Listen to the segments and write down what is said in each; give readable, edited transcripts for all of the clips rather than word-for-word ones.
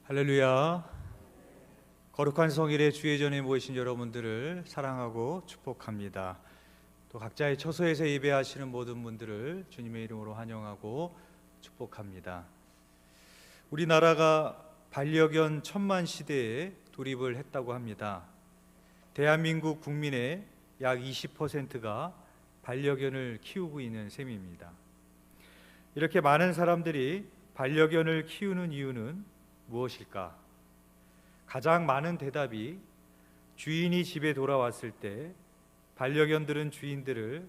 할렐루야. 거룩한 성일의 주의 전에 모이신 여러분들을 사랑하고 축복합니다. 또 각자의 처소에서 예배하시는 모든 분들을 주님의 이름으로 환영하고 축복합니다. 우리나라가 반려견 천만 시대에 돌입을 했다고 합니다. 대한민국 국민의 약 20%가 반려견을 키우고 있는 셈입니다. 이렇게 많은 사람들이 반려견을 키우는 이유는 무엇일까? 가장 많은 대답이 주인이 집에 돌아왔을 때 반려견들은 주인들을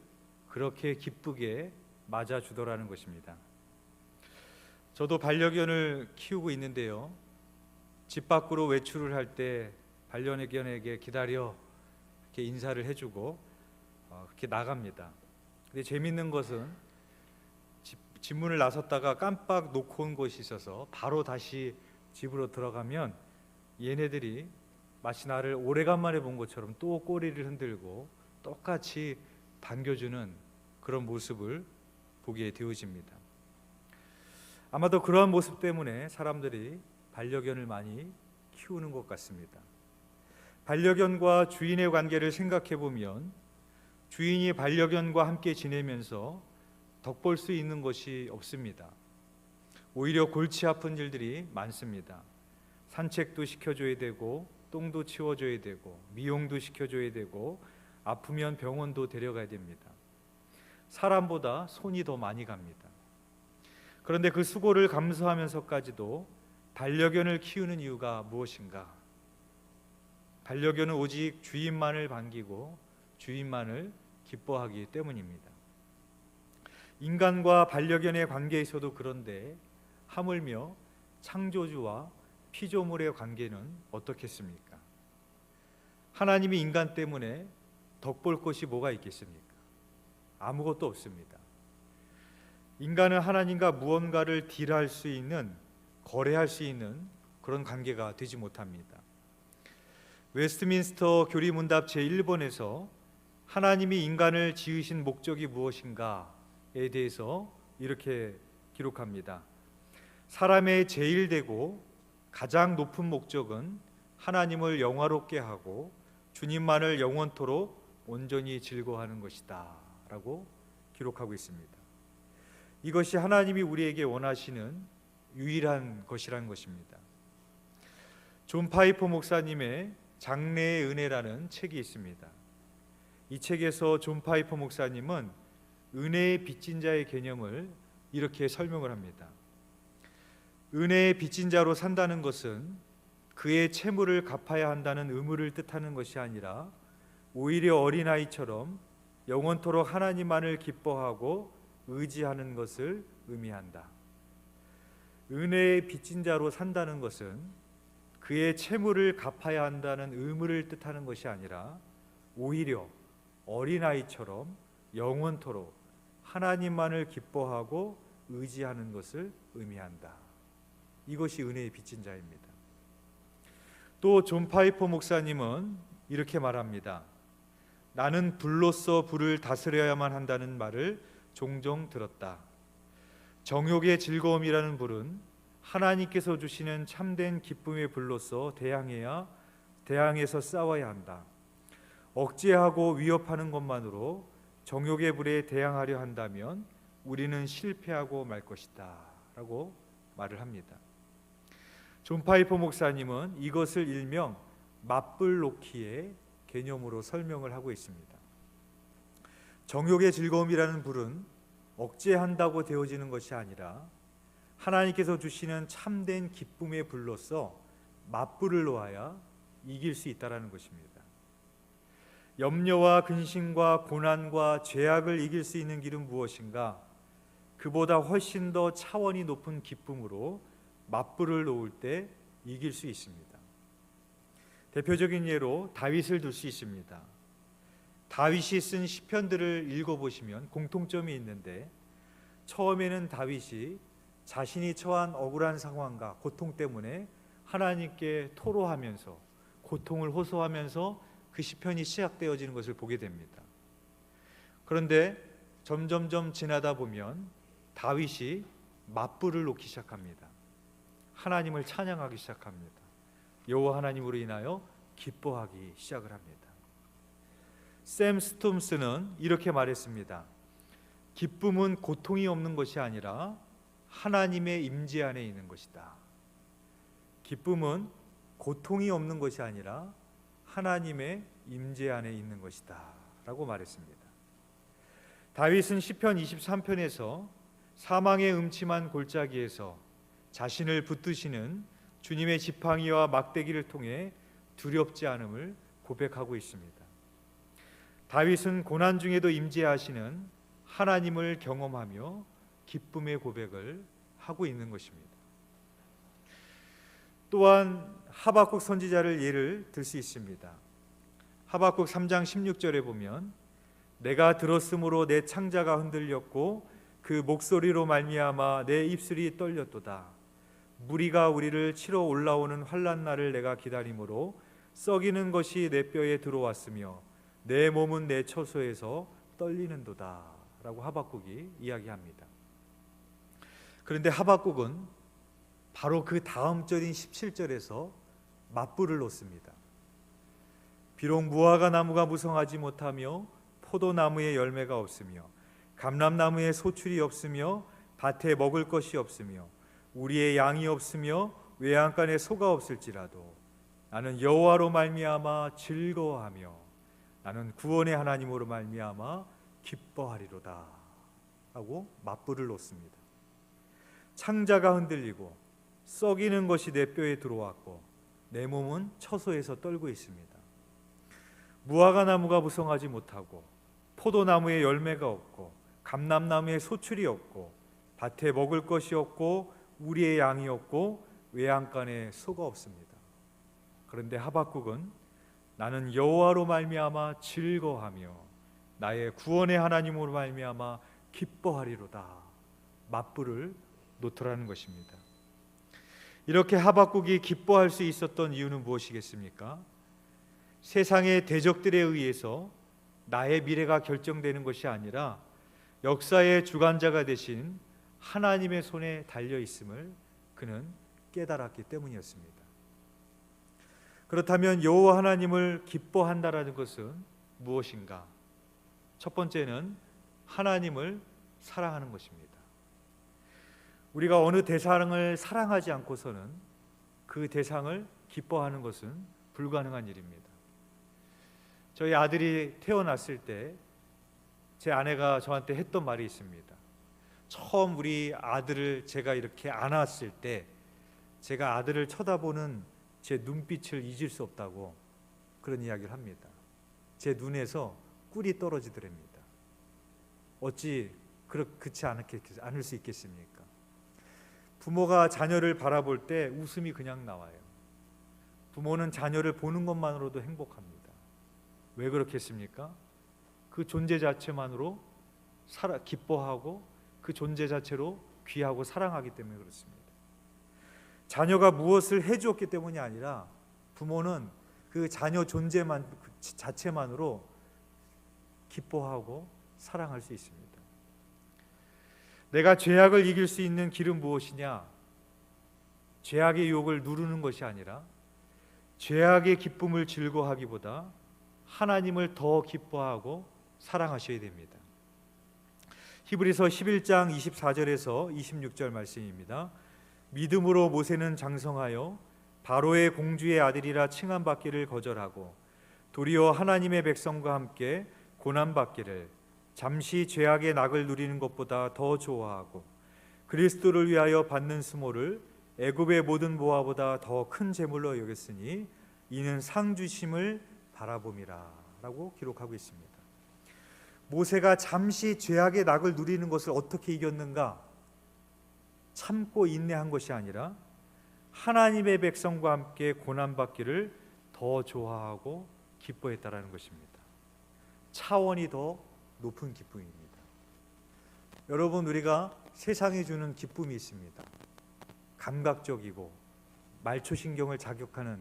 그렇게 기쁘게 맞아주더라는 것입니다. 저도 반려견을 키우고 있는데요, 집 밖으로 외출을 할 때 반려견에게 기다려 이렇게 인사를 해주고 그렇게 나갑니다. 근데 재밌는 것은 집 문을 나섰다가 깜빡 놓고 온 곳이 있어서 바로 다시 집으로 들어가면 얘네들이 마치 나를 오래간만에 본 것처럼 또 꼬리를 흔들고 똑같이 반겨주는 그런 모습을 보게 되어집니다. 아마도 그러한 모습 때문에 사람들이 반려견을 많이 키우는 것 같습니다. 반려견과 주인의 관계를 생각해 보면 주인이 반려견과 함께 지내면서 덕볼 수 있는 것이 없습니다. 오히려 골치 아픈 일들이 많습니다. 산책도 시켜줘야 되고, 똥도 치워줘야 되고, 미용도 시켜줘야 되고, 아프면 병원도 데려가야 됩니다. 사람보다 손이 더 많이 갑니다. 그런데 그 수고를 감수하면서까지도 반려견을 키우는 이유가 무엇인가? 반려견은 오직 주인만을 반기고 주인만을 기뻐하기 때문입니다. 인간과 반려견의 관계에서도 그런데 하물며 창조주와 피조물의 관계는 어떻겠습니까? 하나님이 인간 때문에 덕볼 것이 뭐가 있겠습니까? 아무것도 없습니다. 인간은 하나님과 무언가를 딜할 수 있는, 거래할 수 있는 그런 관계가 되지 못합니다. 웨스트민스터 교리문답 제1번에서 하나님이 인간을 지으신 목적이 무엇인가에 대해서 이렇게 기록합니다. 사람의 제일 되고 가장 높은 목적은 하나님을 영화롭게 하고 주님만을 영원토록 온전히 즐거워하는 것이다 라고 기록하고 있습니다. 이것이 하나님이 우리에게 원하시는 유일한 것이라는 것입니다. 존 파이퍼 목사님의 장래의 은혜라는 책이 있습니다. 이 책에서 존 파이퍼 목사님은 은혜의 빚진 자의 개념을 이렇게 설명을 합니다. 은혜의 빚진 자로 산다는 것은 그의 채무를 갚아야 한다는 의무를 뜻하는 것이 아니라 오히려 어린아이처럼 영원토록 하나님만을 기뻐하고 의지하는 것을 의미한다. 은혜의 빚진 자로 산다는 것은 그의 채무를 갚아야 한다는 의무를 뜻하는 것이 아니라 오히려 어린아이처럼 영원토록 하나님만을 기뻐하고 의지하는 것을 의미한다. 이것이 은혜의 빚진 자입니다. 또 존 파이퍼 목사님은 이렇게 말합니다. 나는 불로써 불을 다스려야만 한다는 말을 종종 들었다. 정욕의 즐거움이라는 불은 하나님께서 주시는 참된 기쁨의 불로써 대항해서 싸워야 한다. 억제하고 위협하는 것만으로 정욕의 불에 대항하려 한다면 우리는 실패하고 말 것이다 라고 말을 합니다. 존 파이퍼 목사님은 이것을 일명 맞불 놓기의 개념으로 설명을 하고 있습니다. 정욕의 즐거움이라는 불은 억제한다고 되어지는 것이 아니라 하나님께서 주시는 참된 기쁨의 불로써 맞불을 놓아야 이길 수 있다는 것입니다. 염려와 근심과 고난과 죄악을 이길 수 있는 길은 무엇인가? 그보다 훨씬 더 차원이 높은 기쁨으로 맞불을 놓을 때 이길 수 있습니다. 대표적인 예로 다윗을 들 수 있습니다. 다윗이 쓴 시편들을 읽어보시면 공통점이 있는데 처음에는 다윗이 자신이 처한 억울한 상황과 고통 때문에 하나님께 토로하면서 고통을 호소하면서 그 시편이 시작되어지는 것을 보게 됩니다. 그런데 점점점 지나다 보면 다윗이 맞불을 놓기 시작합니다. 하나님을 찬양하기 시작합니다. 여호와 하나님으로 인하여 기뻐하기 시작을 합니다. 샘 스톰스는 이렇게 말했습니다. 기쁨은 고통이 없는 것이 아니라 하나님의 임재 안에 있는 것이다. 기쁨은 고통이 없는 것이 아니라 하나님의 임재 안에 있는 것이다 라고 말했습니다. 다윗은 시편 23편에서 사망의 음침한 골짜기에서 자신을 붙드시는 주님의 지팡이와 막대기를 통해 두렵지 않음을 고백하고 있습니다. 다윗은 고난 중에도 임재하시는 하나님을 경험하며 기쁨의 고백을 하고 있는 것입니다. 또한 하박국 선지자를 예를 들 수 있습니다. 하박국 3장 16절에 보면 내가 들었으므로 내 창자가 흔들렸고 그 목소리로 말미암아 내 입술이 떨렸도다. 무리가 우리를 치러 올라오는 환난 날을 내가 기다림으로 썩이는 것이 내 뼈에 들어왔으며 내 몸은 내 처소에서 떨리는도다 라고 하박국이 이야기합니다. 그런데 하박국은 바로 그 다음 절인 17절에서 맞불을 놓습니다. 비록 무화과 나무가 무성하지 못하며 포도나무에 열매가 없으며 감람나무에 소출이 없으며 밭에 먹을 것이 없으며 우리의 양이 없으며 외양간에 소가 없을지라도 나는 여호와로 말미암아 즐거워하며 나는 구원의 하나님으로 말미암아 기뻐하리로다 하고 맞불을 놓습니다. 창자가 흔들리고 썩이는 것이 내 뼈에 들어왔고 내 몸은 처소에서 떨고 있습니다. 무화과 나무가 무성하지 못하고 포도나무에 열매가 없고 감람나무에 소출이 없고 밭에 먹을 것이 없고 우리의 양이 없고 외양간에 소가 없습니다. 그런데 하박국은 나는 여호와로 말미암아 즐거워하며 나의 구원의 하나님으로 말미암아 기뻐하리로다 맞불을 놓더라는 것입니다. 이렇게 하박국이 기뻐할 수 있었던 이유는 무엇이겠습니까? 세상의 대적들에 의해서 나의 미래가 결정되는 것이 아니라 역사의 주관자가 되신 하나님의 손에 달려 있음을 그는 깨달았기 때문이었습니다. 그렇다면 여호와 하나님을 기뻐한다라는 것은 무엇인가? 첫 번째는 하나님을 사랑하는 것입니다. 우리가 어느 대상을 사랑하지 않고서는 그 대상을 기뻐하는 것은 불가능한 일입니다. 저희 아들이 태어났을 때 제 아내가 저한테 했던 말이 있습니다. 처음 우리 아들을 제가 이렇게 안았을 때 제가 아들을 쳐다보는 제 눈빛을 잊을 수 없다고 그런 이야기를 합니다. 제 눈에서 꿀이 떨어지더랍니다. 어찌 그렇지 않을 수 있겠습니까? 부모가 자녀를 바라볼 때 웃음이 그냥 나와요. 부모는 자녀를 보는 것만으로도 행복합니다. 왜 그렇겠습니까? 그 존재 자체만으로 기뻐하고 그 존재 자체로 귀하고 사랑하기 때문에 그렇습니다. 자녀가 무엇을 해주었기 때문이 아니라 부모는 그 자녀 존재만 자체만으로 기뻐하고 사랑할 수 있습니다. 내가 죄악을 이길 수 있는 길은 무엇이냐? 죄악의 유혹을 누르는 것이 아니라 죄악의 기쁨을 즐거워하기보다 하나님을 더 기뻐하고 사랑하셔야 됩니다. 히브리서 11장 24절에서 26절 말씀입니다. 믿음으로 모세는 장성하여 바로의 공주의 아들이라 칭함받기를 거절하고 도리어 하나님의 백성과 함께 고난받기를 잠시 죄악의 낙을 누리는 것보다 더 좋아하고 그리스도를 위하여 받는 수모를 애굽의 모든 보화보다 더 큰 재물로 여겼으니 이는 상 주심을 바라봄이라 라고 기록하고 있습니다. 모세가 잠시 죄악의 낙을 누리는 것을 어떻게 이겼는가? 참고 인내한 것이 아니라 하나님의 백성과 함께 고난받기를 더 좋아하고 기뻐했다라는 것입니다. 차원이 더 높은 기쁨입니다. 여러분, 우리가 세상이 주는 기쁨이 있습니다. 감각적이고 말초신경을 자극하는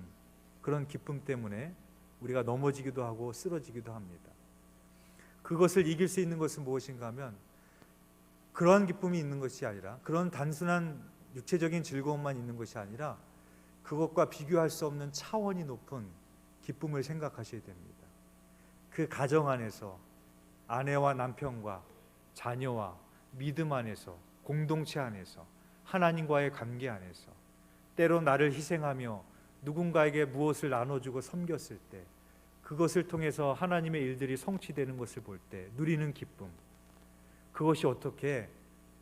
그런 기쁨 때문에 우리가 넘어지기도 하고 쓰러지기도 합니다. 그것을 이길 수 있는 것은 무엇인가 하면 그러한 기쁨이 있는 것이 아니라 그런 단순한 육체적인 즐거움만 있는 것이 아니라 그것과 비교할 수 없는 차원이 높은 기쁨을 생각하셔야 됩니다. 그 가정 안에서 아내와 남편과 자녀와 믿음 안에서 공동체 안에서 하나님과의 관계 안에서 때로 나를 희생하며 누군가에게 무엇을 나눠주고 섬겼을 때 그것을 통해서 하나님의 일들이 성취되는 것을 볼 때 누리는 기쁨, 그것이 어떻게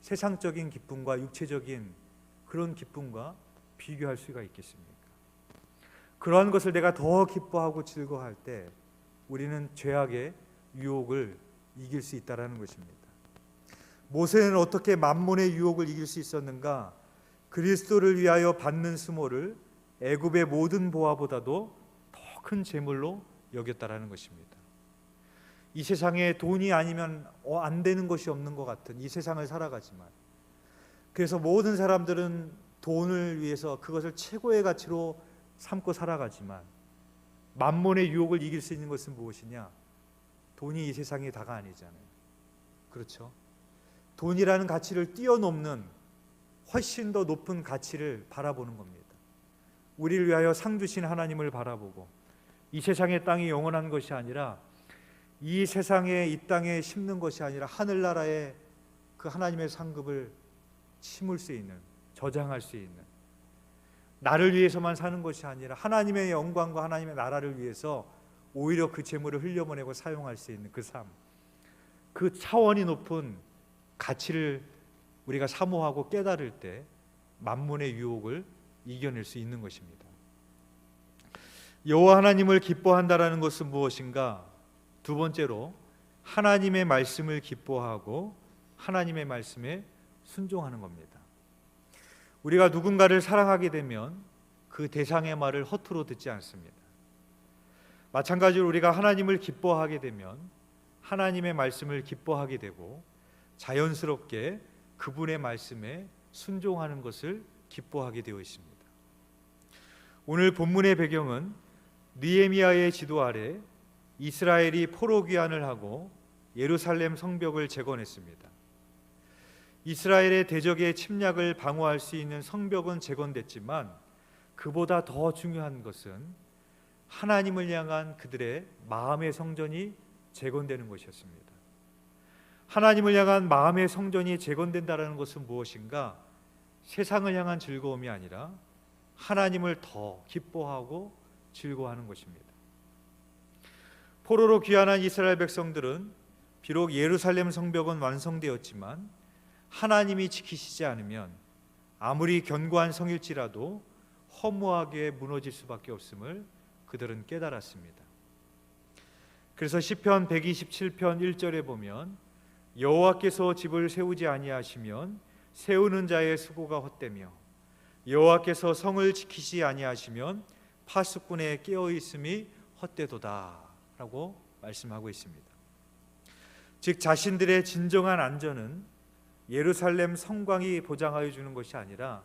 세상적인 기쁨과 육체적인 그런 기쁨과 비교할 수가 있겠습니까? 그러한 것을 내가 더 기뻐하고 즐거워할 때 우리는 죄악의 유혹을 이길 수 있다는 것입니다. 모세는 어떻게 만몬의 유혹을 이길 수 있었는가? 그리스도를 위하여 받는 수모를 애굽의 모든 보화보다도 더 큰 재물로 여겼다라는 것입니다. 이 세상에 돈이 아니면 안 되는 것이 없는 것 같은 이 세상을 살아가지만, 그래서 모든 사람들은 돈을 위해서 그것을 최고의 가치로 삼고 살아가지만, 만몬의 유혹을 이길 수 있는 것은 무엇이냐? 돈이 이 세상의 다가 아니잖아요. 그렇죠? 돈이라는 가치를 뛰어넘는 훨씬 더 높은 가치를 바라보는 겁니다. 우리를 위하여 상 주신 하나님을 바라보고, 이 세상의 땅이 영원한 것이 아니라 이 세상에 이 땅에 심는 것이 아니라 하늘나라의 그 하나님의 상급을 심을 수 있는, 저장할 수 있는, 나를 위해서만 사는 것이 아니라 하나님의 영광과 하나님의 나라를 위해서 오히려 그 재물을 흘려보내고 사용할 수 있는 그 삶, 그 차원이 높은 가치를 우리가 사모하고 깨달을 때 만몬의 유혹을 이겨낼 수 있는 것입니다. 여호와 하나님을 기뻐한다라는 것은 무엇인가? 두 번째로 하나님의 말씀을 기뻐하고 하나님의 말씀에 순종하는 겁니다. 우리가 누군가를 사랑하게 되면 그 대상의 말을 허투루 듣지 않습니다. 마찬가지로 우리가 하나님을 기뻐하게 되면 하나님의 말씀을 기뻐하게 되고 자연스럽게 그분의 말씀에 순종하는 것을 기뻐하게 되어 있습니다. 오늘 본문의 배경은 느헤미야의 지도 아래 이스라엘이 포로 귀환을 하고 예루살렘 성벽을 재건했습니다. 이스라엘의 대적의 침략을 방어할 수 있는 성벽은 재건됐지만 그보다 더 중요한 것은 하나님을 향한 그들의 마음의 성전이 재건되는 것이었습니다. 하나님을 향한 마음의 성전이 재건된다는 것은 무엇인가? 세상을 향한 즐거움이 아니라 하나님을 더 기뻐하고 즐거워하는 것입니다. 포로로 귀환한 이스라엘 백성들은 비록 예루살렘 성벽은 완성되었지만 하나님이 지키시지 않으면 아무리 견고한 성일지라도 허무하게 무너질 수밖에 없음을 그들은 깨달았습니다. 그래서 시편 127편 1절에 보면 여호와께서 집을 세우지 아니하시면 세우는 자의 수고가 헛되며 여호와께서 성을 지키지 아니하시면 파수꾼의 깨어 있음이 헛되도다 라고 말씀하고 있습니다. 즉 자신들의 진정한 안전은 예루살렘 성곽이 보장하여 주는 것이 아니라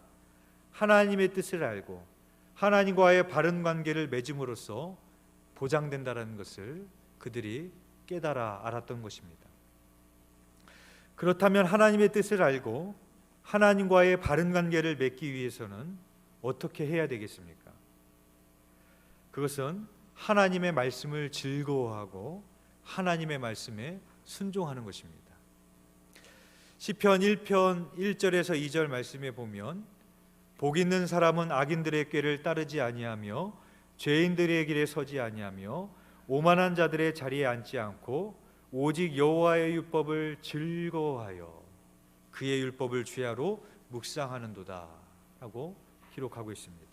하나님의 뜻을 알고 하나님과의 바른 관계를 맺음으로써 보장된다는 것을 그들이 깨달아 알았던 것입니다. 그렇다면 하나님의 뜻을 알고 하나님과의 바른 관계를 맺기 위해서는 어떻게 해야 되겠습니까? 그것은 하나님의 말씀을 즐거워하고 하나님의 말씀에 순종하는 것입니다. 시편 1편 1절에서 2절 말씀에 보면 복 있는 사람은 악인들의 꾀를 따르지 아니하며 죄인들의 길에 서지 아니하며 오만한 자들의 자리에 앉지 않고 오직 여호와의 율법을 즐거워하여 그의 율법을 주야로 묵상하는도다 라고 기록하고 있습니다.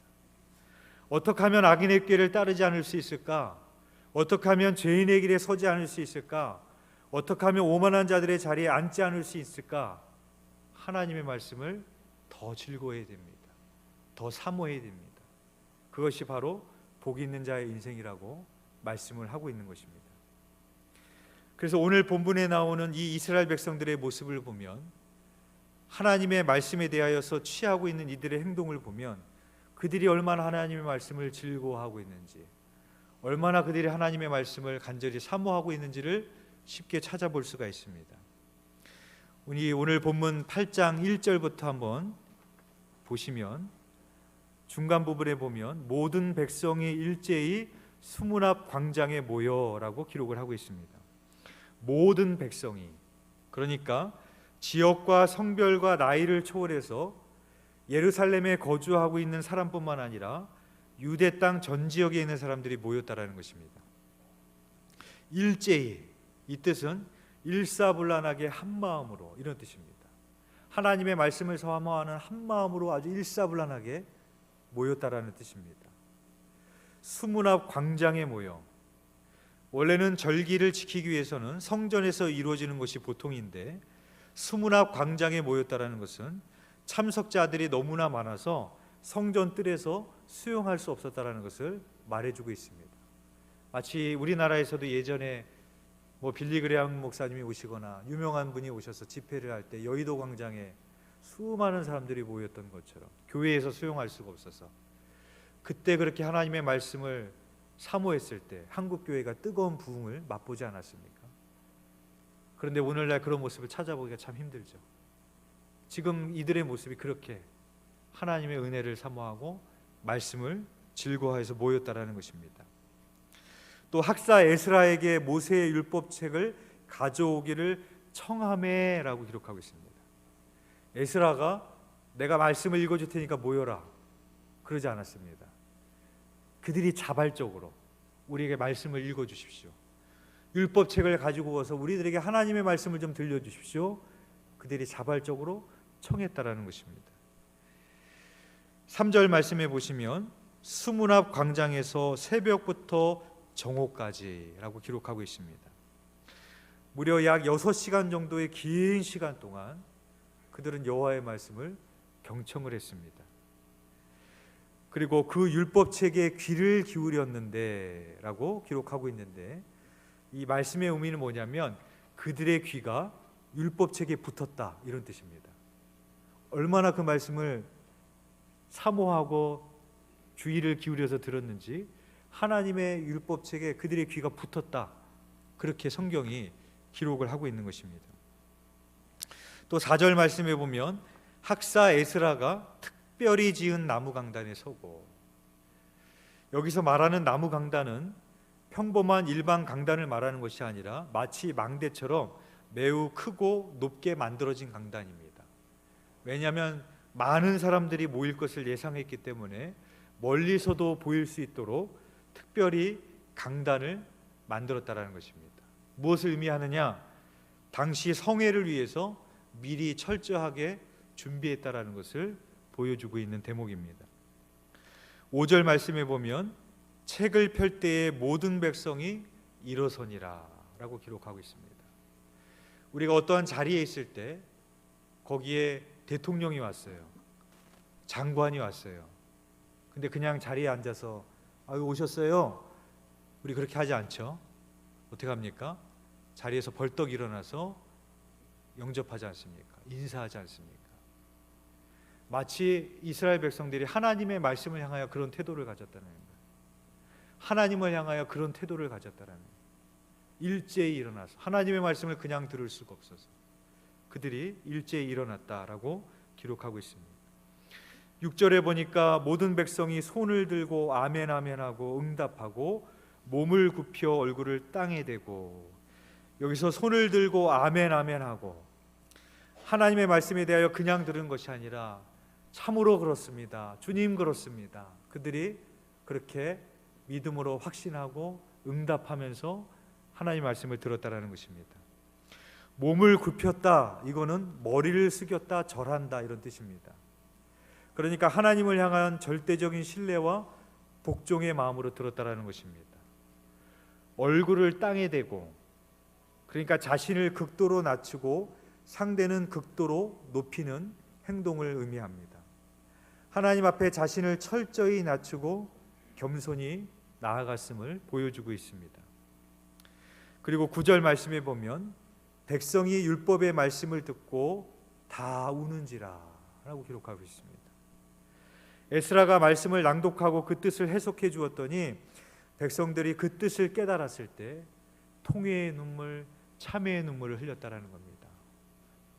어떻게 하면 악인의 꾀를 따르지 않을 수 있을까? 어떻게 하면 죄인의 길에 서지 않을 수 있을까? 어떻게 하면 오만한 자들의 자리에 앉지 않을 수 있을까? 하나님의 말씀을 더 즐거워해야 됩니다. 더 사모해야 됩니다. 그것이 바로 복 있는 자의 인생이라고 말씀을 하고 있는 것입니다. 그래서 오늘 본문에 나오는 이 이스라엘 백성들의 모습을 보면 하나님의 말씀에 대하여서 취하고 있는 이들의 행동을 보면 그들이 얼마나 하나님의 말씀을 즐거워하고 있는지, 얼마나 그들이 하나님의 말씀을 간절히 사모하고 있는지를 쉽게 찾아볼 수가 있습니다. 우리 오늘 본문 8장 1절부터 한번 보시면 중간 부분에 보면 모든 백성이 일제히 수문 앞 광장에 모여라고 기록을 하고 있습니다. 모든 백성이, 그러니까 지역과 성별과 나이를 초월해서 예루살렘에 거주하고 있는 사람뿐만 아니라 유대 땅 전 지역에 있는 사람들이 모였다라는 것입니다. 일제히, 이 뜻은 일사불란하게 한 마음으로, 이런 뜻입니다. 하나님의 말씀을 사모하는 한 마음으로 아주 일사불란하게 모였다라는 뜻입니다. 수문 앞 광장에 모여, 원래는 절기를 지키기 위해서는 성전에서 이루어지는 것이 보통인데 수문 앞 광장에 모였다라는 것은 참석자들이 너무나 많아서 성전 뜰에서 수용할 수 없었다라는 것을 말해주고 있습니다. 마치 우리나라에서도 예전에 빌리그레함 목사님이 오시거나 유명한 분이 오셔서 집회를 할 때 여의도 광장에 수많은 사람들이 모였던 것처럼 교회에서 수용할 수가 없어서 그때 그렇게 하나님의 말씀을 사모했을 때 한국 교회가 뜨거운 부흥을 맛보지 않았습니까? 그런데 오늘날 그런 모습을 찾아보기가 참 힘들죠. 지금 이들의 모습이 그렇게 하나님의 은혜를 사모하고 말씀을 즐거워해서 모였다라는 것입니다. 또 학사 에스라에게 모세의 율법책을 가져오기를 청하매라고 기록하고 있습니다. 에스라가 내가 말씀을 읽어줄 테니까 모여라 그러지 않았습니다. 그들이 자발적으로 우리에게 말씀을 읽어주십시오, 율법책을 가지고 와서 우리들에게 하나님의 말씀을 좀 들려주십시오, 그들이 자발적으로 청했다라는 것입니다. 3절 말씀해 보시면 수문 앞 광장에서 새벽부터 정오까지라고 기록하고 있습니다. 무려 약 6시간 정도의 긴 시간 동안 그들은 여호와의 말씀을 경청을 했습니다. 그리고 그 율법책에 귀를 기울였는데 라고 기록하고 있는데, 이 말씀의 의미는 뭐냐면 그들의 귀가 율법책에 붙었다, 이런 뜻입니다. 얼마나 그 말씀을 사모하고 주의를 기울여서 들었는지 하나님의 율법책에 그들의 귀가 붙었다, 그렇게 성경이 기록을 하고 있는 것입니다. 또 4절 말씀에 보면 학사 에스라가 특별히 지은 나무 강단에 서고, 여기서 말하는 나무 강단은 평범한 일반 강단을 말하는 것이 아니라 마치 망대처럼 매우 크고 높게 만들어진 강단입니다. 왜냐하면 많은 사람들이 모일 것을 예상했기 때문에 멀리서도 보일 수 있도록 특별히 강단을 만들었다라는 것입니다. 무엇을 의미하느냐? 당시 성회를 위해서 미리 철저하게 준비했다라는 것을 보여주고 있는 대목입니다. 5절 말씀에 보면 책을 펼 때에 모든 백성이 일어서니라 라고 기록하고 있습니다. 우리가 어떠한 자리에 있을 때 거기에 대통령이 왔어요, 장관이 왔어요. 근데 그냥 자리에 앉아서 아유 오셨어요, 우리 그렇게 하지 않죠. 어떻게 합니까? 자리에서 벌떡 일어나서 영접하지 않습니까? 인사하지 않습니까? 마치 이스라엘 백성들이 하나님의 말씀을 향하여 그런 태도를 가졌다는 거예요. 하나님을 향하여 그런 태도를 가졌다는 거예요. 일제히 일어나서 하나님의 말씀을 그냥 들을 수가 없어서 그들이 일제히 일어났다라고 기록하고 있습니다. 6절에 보니까 모든 백성이 손을 들고 아멘 아멘 하고 응답하고 몸을 굽혀 얼굴을 땅에 대고, 여기서 손을 들고 아멘 아멘 하고 하나님의 말씀에 대하여 그냥 들은 것이 아니라 참으로 그렇습니다, 주님 그렇습니다, 그들이 그렇게 믿음으로 확신하고 응답하면서 하나님의 말씀을 들었다라는 것입니다. 몸을 굽혔다, 이거는 머리를 숙였다, 절한다, 이런 뜻입니다. 그러니까 하나님을 향한 절대적인 신뢰와 복종의 마음으로 들었다라는 것입니다. 얼굴을 땅에 대고, 그러니까 자신을 극도로 낮추고 상대는 극도로 높이는 행동을 의미합니다. 하나님 앞에 자신을 철저히 낮추고 겸손히 나아갔음을 보여주고 있습니다. 그리고 9절 말씀에 보면 백성이 율법의 말씀을 듣고 다 우는지라 라고 기록하고 있습니다. 에스라가 말씀을 낭독하고 그 뜻을 해석해 주었더니 백성들이 그 뜻을 깨달았을 때 통회의 눈물, 참회의 눈물을 흘렸다라는 겁니다.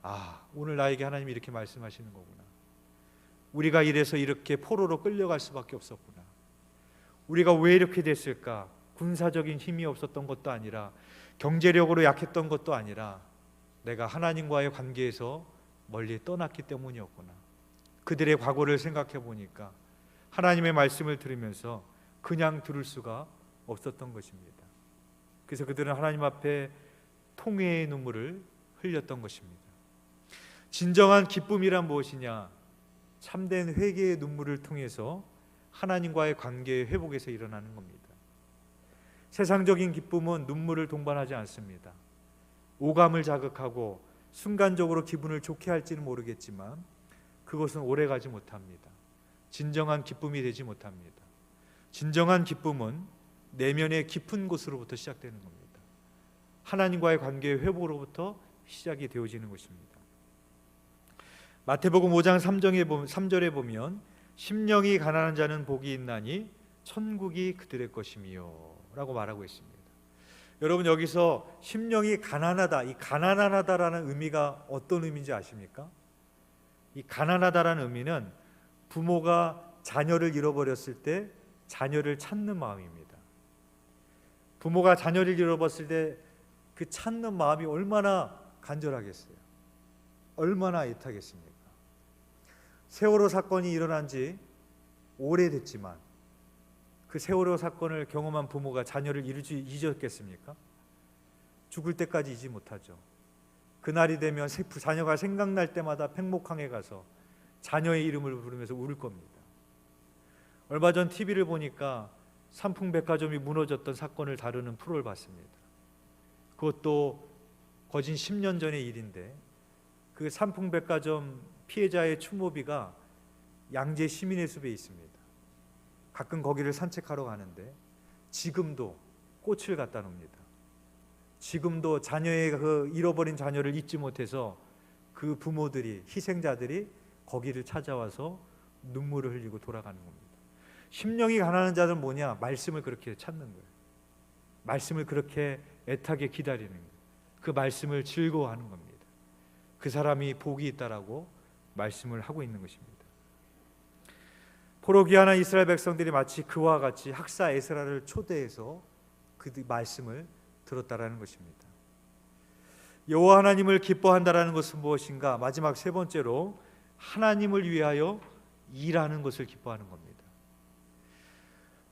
아, 오늘 나에게 하나님이 이렇게 말씀하시는 거구나. 우리가 이래서 이렇게 포로로 끌려갈 수밖에 없었구나. 우리가 왜 이렇게 됐을까? 군사적인 힘이 없었던 것도 아니라 경제력으로 약했던 것도 아니라 내가 하나님과의 관계에서 멀리 떠났기 때문이었구나. 그들의 과거를 생각해 보니까 하나님의 말씀을 들으면서 그냥 들을 수가 없었던 것입니다. 그래서 그들은 하나님 앞에 통회의 눈물을 흘렸던 것입니다. 진정한 기쁨이란 무엇이냐? 참된 회개의 눈물을 통해서 하나님과의 관계의 회복에서 일어나는 겁니다. 세상적인 기쁨은 눈물을 동반하지 않습니다. 오감을 자극하고 순간적으로 기분을 좋게 할지는 모르겠지만 그것은 오래가지 못합니다. 진정한 기쁨이 되지 못합니다. 진정한 기쁨은 내면의 깊은 곳으로부터 시작되는 겁니다. 하나님과의 관계의 회복으로부터 시작이 되어지는 것입니다. 마태복음 5장 3절에 보면 심령이 가난한 자는 복이 있나니 천국이 그들의 것이며 라고 말하고 있습니다. 여러분, 여기서 심령이 가난하다, 이 가난하다라는 의미가 어떤 의미인지 아십니까? 이 가난하다라는 의미는 부모가 자녀를 잃어버렸을 때 자녀를 찾는 마음입니다. 부모가 자녀를 잃어버렸을 때 그 찾는 마음이 얼마나 간절하겠어요? 얼마나 애타겠습니까? 세월호 사건이 일어난 지 오래됐지만 그 세월호 사건을 경험한 부모가 자녀를 잊었겠습니까? 죽을 때까지 잊지 못하죠. 그날이 되면 자녀가 생각날 때마다 팽목항에 가서 자녀의 이름을 부르면서 울 겁니다. 얼마 전 TV를 보니까 삼풍백화점이 무너졌던 사건을 다루는 프로를 봤습니다. 그것도 거진 10년 전의 일인데 그 삼풍백화점 피해자의 추모비가 양재 시민의 숲에 있습니다. 가끔 거기를 산책하러 가는데 지금도 꽃을 갖다 놉니다. 지금도 자녀의 그 잃어버린 자녀를 잊지 못해서 그 부모들이, 희생자들이 거기를 찾아와서 눈물을 흘리고 돌아가는 겁니다. 심령이 가난한 자들은 뭐냐? 말씀을 그렇게 찾는 거예요. 말씀을 그렇게 애타게 기다리는 거예요. 그 말씀을 즐거워하는 겁니다. 그 사람이 복이 있다라고 말씀을 하고 있는 것입니다. 포로 귀환한 이스라엘 백성들이 마치 그와 같이 학사 에스라를 초대해서 그 말씀을 들었다라는 것입니다. 여호와 하나님을 기뻐한다라는 것은 무엇인가? 마지막 세 번째로 하나님을 위하여 일하는 것을 기뻐하는 겁니다.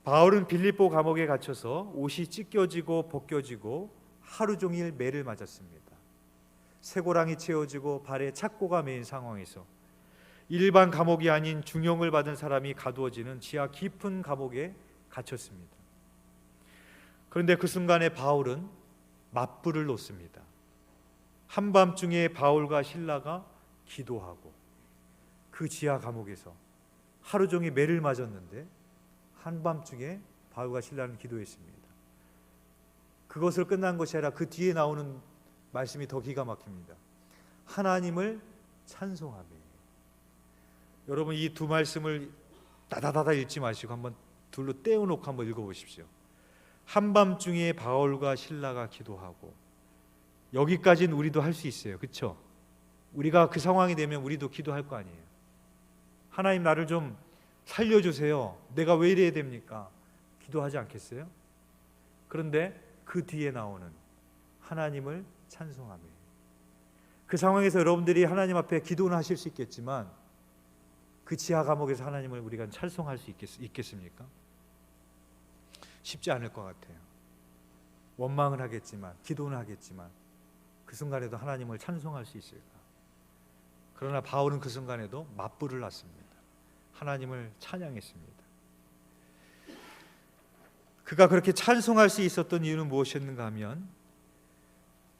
바울은 빌립보 감옥에 갇혀서 옷이 찢겨지고 벗겨지고 하루 종일 매를 맞았습니다. 쇠고랑이 채워지고 발에 착고가 매인 상황에서 일반 감옥이 아닌 중형을 받은 사람이 가두어지는 지하 깊은 감옥에 갇혔습니다. 그런데 그 순간에 바울은 맞불을 놓습니다. 한밤중에 바울과 실라가 기도하고 그 지하 감옥에서 하루 종일 매를 맞았는데 한밤중에 바울과 실라는 기도했습니다. 그것을 끝난 것이 아니라 그 뒤에 나오는 말씀이 더 기가 막힙니다. 하나님을 찬송하며. 여러분, 이 두 말씀을 다다다다 읽지 마시고 한번 둘로 떼어놓고 한번 읽어보십시오. 한밤중에 바울과 실라가 기도하고. 여기까지는 우리도 할 수 있어요. 그렇죠? 우리가 그 상황이 되면 우리도 기도할 거 아니에요. 하나님, 나를 좀 살려주세요. 내가 왜 이래야 됩니까? 기도하지 않겠어요? 그런데 그 뒤에 나오는 하나님을 찬송하며. 그 상황에서 여러분들이 하나님 앞에 기도는 하실 수 있겠지만 그 지하 감옥에서 하나님을 우리가 찬송할 수 있겠습니까? 쉽지 않을 것 같아요. 원망은 하겠지만, 기도는 하겠지만 그 순간에도 하나님을 찬송할 수 있을까? 그러나 바울은 그 순간에도 맞불을 놨습니다. 하나님을 찬양했습니다. 그가 그렇게 찬송할 수 있었던 이유는 무엇이었는가 하면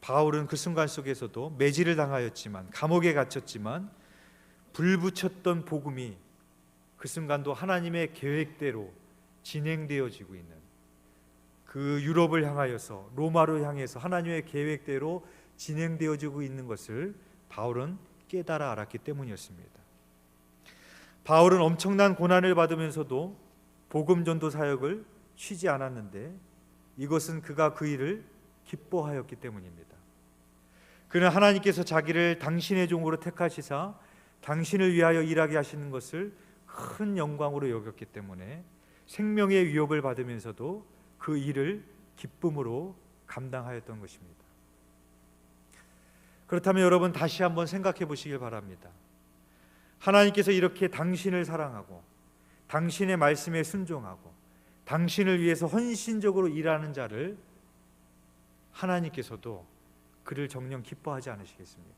바울은 그 순간 속에서도 매질을 당하였지만, 감옥에 갇혔지만 불붙였던 복음이 그 순간도 하나님의 계획대로 진행되어지고 있는, 그 유럽을 향하여서, 로마로 향해서 하나님의 계획대로 진행되어지고 있는 것을 바울은 깨달아 알았기 때문이었습니다. 바울은 엄청난 고난을 받으면서도 복음 전도 사역을 쉬지 않았는데 이것은 그가 그 일을 기뻐하였기 때문입니다. 그는 하나님께서 자기를 당신의 종으로 택하시사 당신을 위하여 일하게 하시는 것을 큰 영광으로 여겼기 때문에 생명의 위협을 받으면서도 그 일을 기쁨으로 감당하였던 것입니다. 그렇다면 여러분 다시 한번 생각해 보시길 바랍니다. 하나님께서 이렇게 당신을 사랑하고 당신의 말씀에 순종하고 당신을 위해서 헌신적으로 일하는 자를 하나님께서도 그를 정녕 기뻐하지 않으시겠습니까?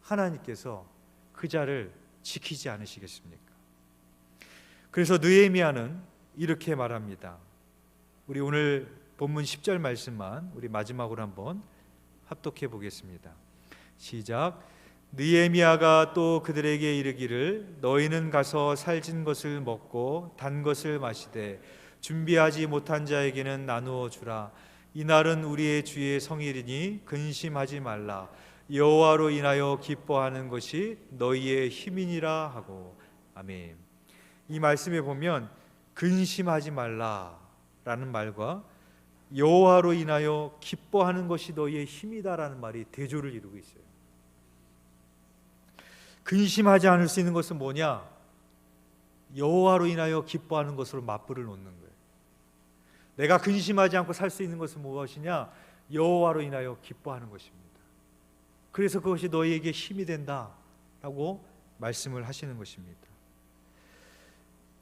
하나님께서 그 자를 지키지 않으시겠습니까? 그래서 느헤미야는 이렇게 말합니다. 우리 오늘 본문 10절 말씀만 우리 마지막으로 한번 합독해 보겠습니다. 시작. 느헤미야가 또 그들에게 이르기를 너희는 가서 살진 것을 먹고 단 것을 마시되 준비하지 못한 자에게는 나누어 주라. 이날은 우리의 주의 성일이니 근심하지 말라. 여호와로 인하여 기뻐하는 것이 너희의 힘이니라 하고. 아멘. 이 말씀에 보면 근심하지 말라라는 말과 여호와로 인하여 기뻐하는 것이 너희의 힘이다라는 말이 대조를 이루고 있어요. 근심하지 않을 수 있는 것은 뭐냐? 여호와로 인하여 기뻐하는 것으로 맞불을 놓는 거예요. 내가 근심하지 않고 살 수 있는 것은 무엇이냐? 여호와로 인하여 기뻐하는 것입니다. 그래서 그것이 너희에게 힘이 된다라고 말씀을 하시는 것입니다.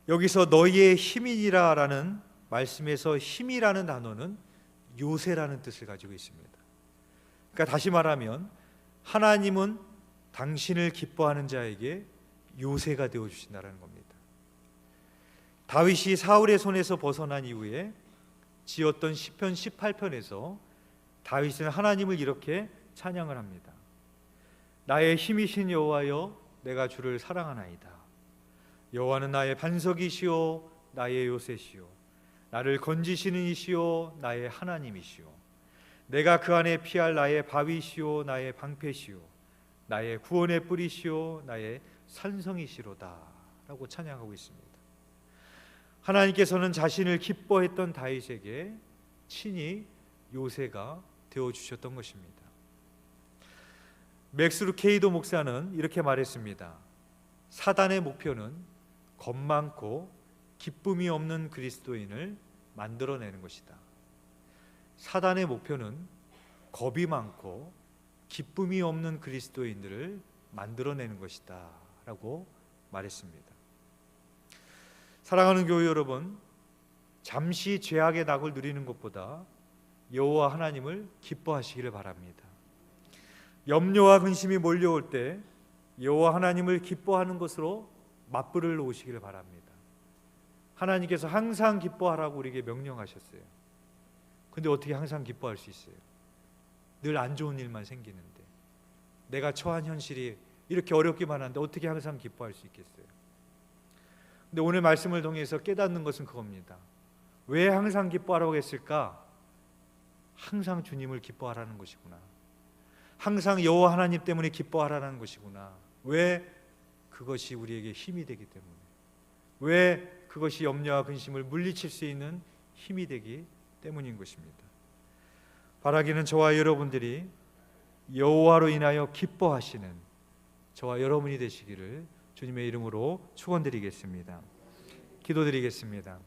여기서 너희의 힘이니라라는 말씀에서 힘이라는 단어는 요새라는 뜻을 가지고 있습니다. 그러니까 다시 말하면 하나님은 당신을 기뻐하는 자에게 요새가 되어 주신다는 겁니다. 다윗이 사울의 손에서 벗어난 이후에 지었던 시편 18편에서 다윗은 하나님을 이렇게 찬양을 합니다. 나의 힘이신 여호와여 내가 주를 사랑하나이다. 여호와는 나의 반석이시오 나의 요새시오 나를 건지시는 이시오 나의 하나님이시오 내가 그 안에 피할 나의 바위시오 나의 방패시오 나의 구원의 뿌리시오 나의 산성이시로다 라고 찬양하고 있습니다. 하나님께서는 자신을 기뻐했던 다윗에게 친히 요새가 되어주셨던 것입니다. 맥스 루케이도 목사는 이렇게 말했습니다. 사단의 목표는 겁 많고 기쁨이 없는 그리스도인을 만들어내는 것이다. 사단의 목표는 겁이 많고 기쁨이 없는 그리스도인들을 만들어내는 것이다 라고 말했습니다. 사랑하는 교회 여러분, 잠시 죄악의 낙을 누리는 것보다 여호와 하나님을 기뻐하시기를 바랍니다. 염려와 근심이 몰려올 때 여호와 하나님을 기뻐하는 것으로 맞불을 놓으시기를 바랍니다. 하나님께서 항상 기뻐하라고 우리에게 명령하셨어요. 근데 어떻게 항상 기뻐할 수 있어요? 늘 안 좋은 일만 생기는데, 내가 처한 현실이 이렇게 어렵기만 한데 어떻게 항상 기뻐할 수 있겠어요? 근데 오늘 말씀을 통해서 깨닫는 것은 그겁니다. 왜 항상 기뻐하라고 했을까? 항상 주님을 기뻐하라는 것이구나. 항상 여호와 하나님 때문에 기뻐하라는 것이구나. 왜? 그것이 우리에게 힘이 되기 때문에. 왜? 그것이 염려와 근심을 물리칠 수 있는 힘이 되기 때문인 것입니다. 바라기는 저와 여러분들이 여호와로 인하여 기뻐하시는 저와 여러분이 되시기를 주님의 이름으로 축원드리겠습니다. 기도드리겠습니다.